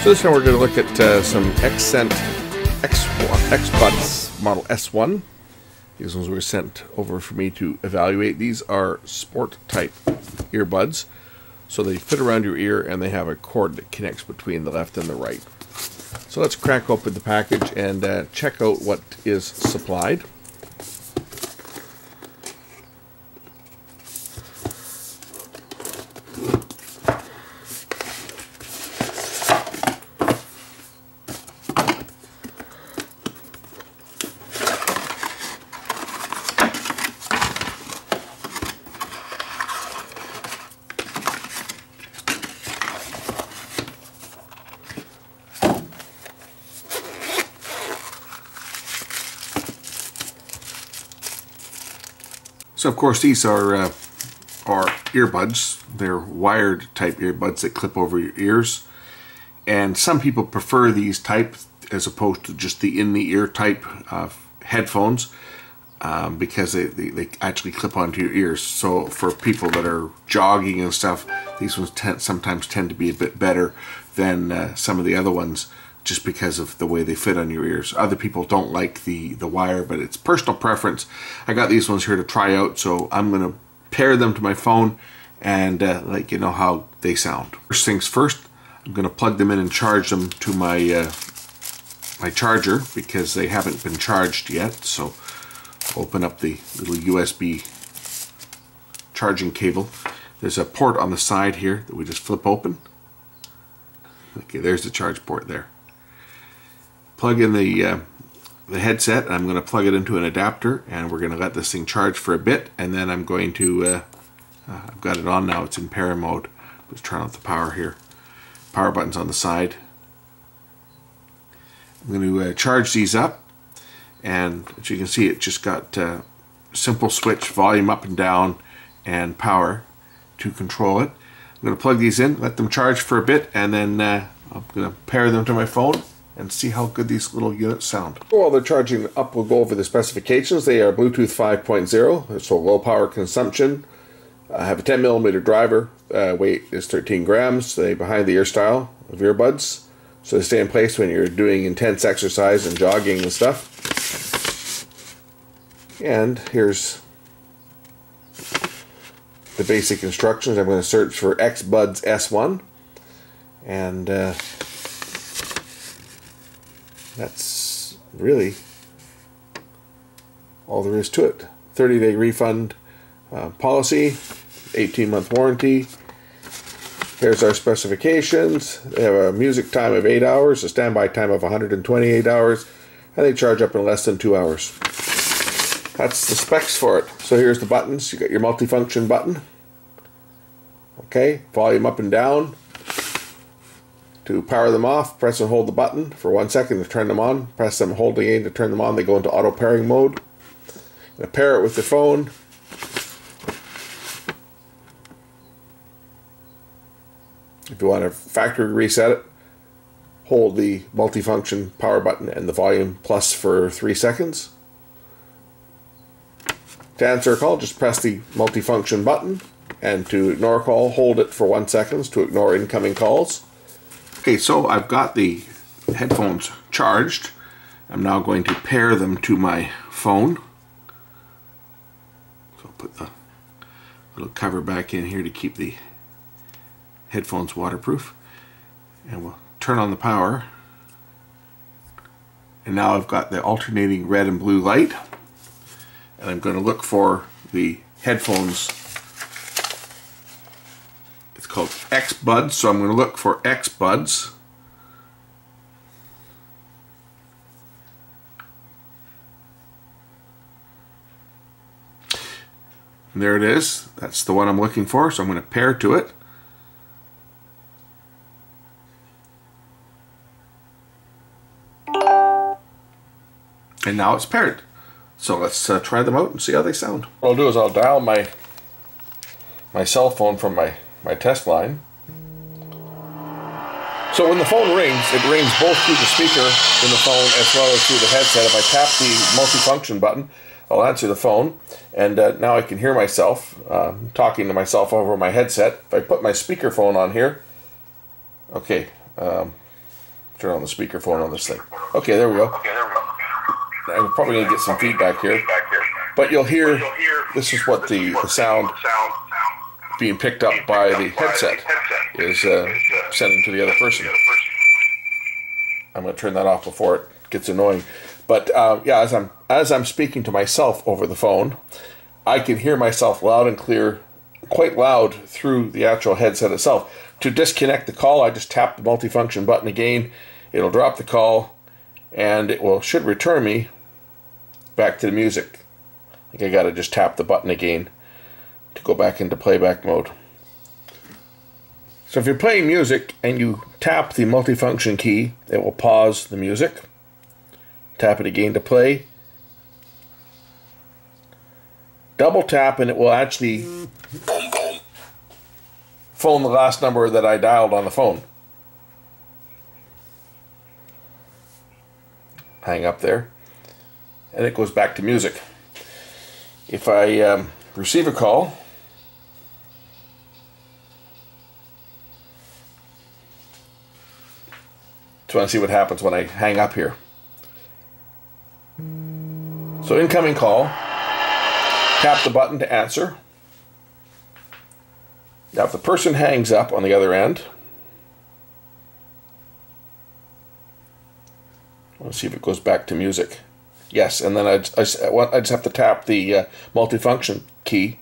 So this time we're going to look at some Xcentz Xbuds Model S1. These ones were sent over for me to evaluate. These are sport type earbuds. So they fit around your ear and they have a cord that connects between the left and the right. So let's crack open the package and check out what is supplied. So of course these are earbuds. They're wired type earbuds that clip over your ears. And some people prefer these type as opposed to just the in-the-ear type headphones because they actually clip onto your ears. So for people that are jogging and stuff, these ones sometimes tend to be a bit better than some of the other ones, just because of the way they fit on your ears. Other people don't like the wire, but it's personal preference. I got these ones here to try out, so I'm going to pair them to my phone and let you know how they sound. First things first, I'm going to plug them in and charge them to my my charger because they haven't been charged yet. So open up the little USB charging cable. There's a port on the side here that we just flip open. Okay, there's the charge port there. Plug in the headset, and I'm going to plug it into an adapter, and we're going to let this thing charge for a bit, and then I'm going to I've got it on now. It's in pair mode. Let's turn off the power here. Power button's on the side. I'm going to charge these up, and as you can see, it just got simple switch, volume up and down, and power to control it. I'm going to plug these in, let them charge for a bit, and then I'm going to pair them to my phone and see how good these little units sound. While they're charging up, we'll go over the specifications. They are Bluetooth 5.0, so low power consumption. I have a 10mm driver. Weight is 13 grams. They behind the ear style of earbuds, so they stay in place when you're doing intense exercise and jogging and stuff. And here's the basic instructions. I'm going to search for Xbuds S1, and that's really all there is to it. 30-day refund policy, 18-month warranty. Here's our specifications. They have a music time of 8 hours, a standby time of 128 hours, and they charge up in less than 2 hours. That's the specs for it. So here's the buttons. You got your multifunction button. Okay, volume up and down. To power them off, press and hold the button for 1 second to turn them on. Press them, hold again to turn them on. They go into auto pairing mode. Now pair it with the phone. If you want to factory reset it, hold the multifunction power button and the volume plus for 3 seconds. To answer a call, just press the multifunction button, and to ignore a call, hold it for 1 second to ignore incoming calls. Okay, so I've got the headphones charged. I'm now going to pair them to my phone. So I'll put the little cover back in here to keep the headphones waterproof. And we'll turn on the power. And now I've got the alternating red and blue light. And I'm going to look for the headphones. It's called Xbuds, so I'm going to look for Xbuds. And there it is. That's the one I'm looking for, so I'm going to pair to it. And now it's paired. So let's try them out and see how they sound. What I'll do is I'll dial my cell phone from my test line. So when the phone rings, it rings both through the speaker in the phone as well as through the headset. If I tap the multifunction button, I'll answer the phone, and now I can hear myself talking to myself over my headset. If I put my speakerphone on here, okay, turn on the speakerphone on this thing. Okay, there we go. I'm probably going to get some feedback here. But you'll hear, this is what the sound being picked up by the headset is sending to the other person. I'm going to turn that off before it gets annoying. But yeah, as I'm speaking to myself over the phone, I can hear myself loud and clear, quite loud through the actual headset itself. To disconnect the call, I just tap the multifunction button again. It'll drop the call, and it should return me back to the music. I think I got to just tap the button again to go back into playback mode. So if you're playing music and you tap the multifunction key, it will pause the music. Tap it again to play. Double tap and it will actually phone the last number that I dialed on the phone. Hang up there. And it goes back to music. If I receive a call, just want to see what happens when I hang up here. So incoming call, tap the button to answer. Now if the person hangs up on the other end, let's see if it goes back to music. Yes, and then I just have to tap the multifunction key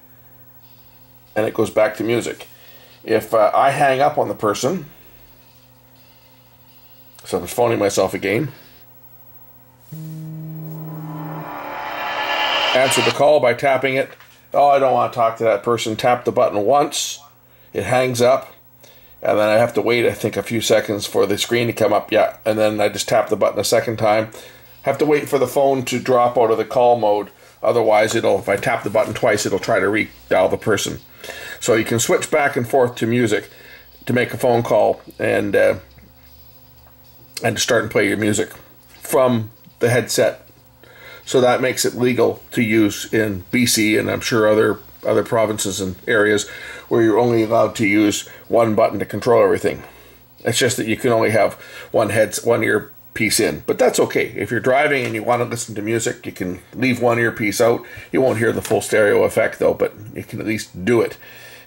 and it goes back to music. If I hang up on the person, so I'm phoning myself again, answer the call by tapping it. Oh, I don't want to talk to that person. Tap the button once, it hangs up, and then I have to wait, I think, a few seconds for the screen to come up. Yeah, and then I just tap the button a second time. Have to wait for the phone to drop out of the call mode. Otherwise, if I tap the button twice, it'll try to redial the person. So you can switch back and forth to music to make a phone call and to start and play your music from the headset. So that makes it legal to use in BC and I'm sure other provinces and areas where you're only allowed to use one button to control everything. It's just that you can only have one earpiece in, but that's okay. If you're driving and you want to listen to music, you can leave one earpiece out. You won't hear the full stereo effect though, but you can at least do it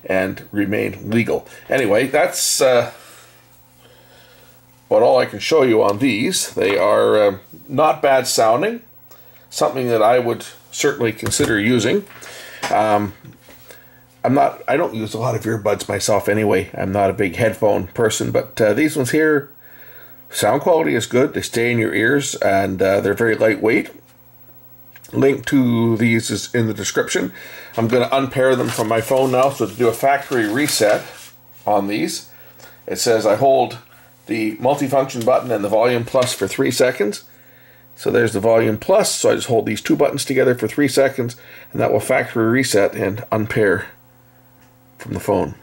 and remain legal. Anyway, that's what all I can show you on these. They are not bad sounding. Something that I would certainly consider using. I don't use a lot of earbuds myself anyway. I'm not a big headphone person, but these ones here, sound quality is good. They stay in your ears and they're very lightweight. Link to these is in the description. I'm going to unpair them from my phone now. So to do a factory reset on these, it says I hold the multifunction button and the volume plus for 3 seconds. So there's the volume plus, so I just hold these two buttons together for 3 seconds, and that will factory reset and unpair from the phone.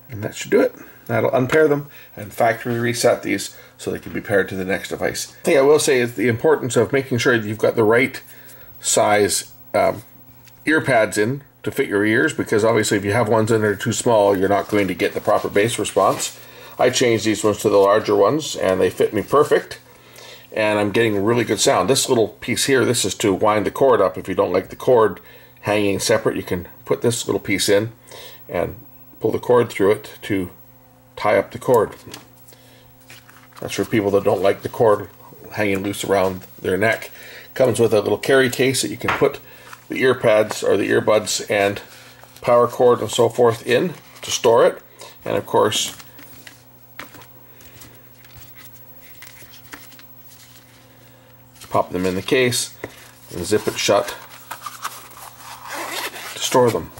And that should do it. That'll unpair them and factory reset these so they can be paired to the next device. The thing I will say is the importance of making sure that you've got the right size ear pads in to fit your ears, because obviously if you have ones in that are too small, you're not going to get the proper bass response. I changed these ones to the larger ones, and they fit me perfect. And I'm getting really good sound. This little piece here, this is to wind the cord up. If you don't like the cord hanging separate, you can put this little piece in and pull the cord through it to tie up the cord. That's for people that don't like the cord hanging loose around their neck. Comes with a little carry case that you can put the ear pads or the earbuds and power cord and so forth in to store it. And of course, pop them in the case and zip it shut to store them.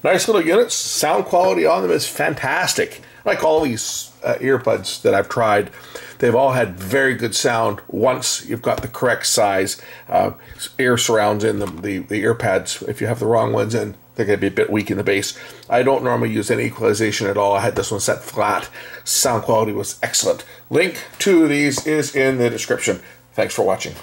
Nice little units. Sound quality on them is fantastic. Like all these earbuds that I've tried, they've all had very good sound once you've got the correct size ear surrounds in them. The ear pads, if you have the wrong ones in, they're going to be a bit weak in the bass. I don't normally use any equalization at all. I had this one set flat. Sound quality was excellent. Link to these is in the description. Thanks for watching.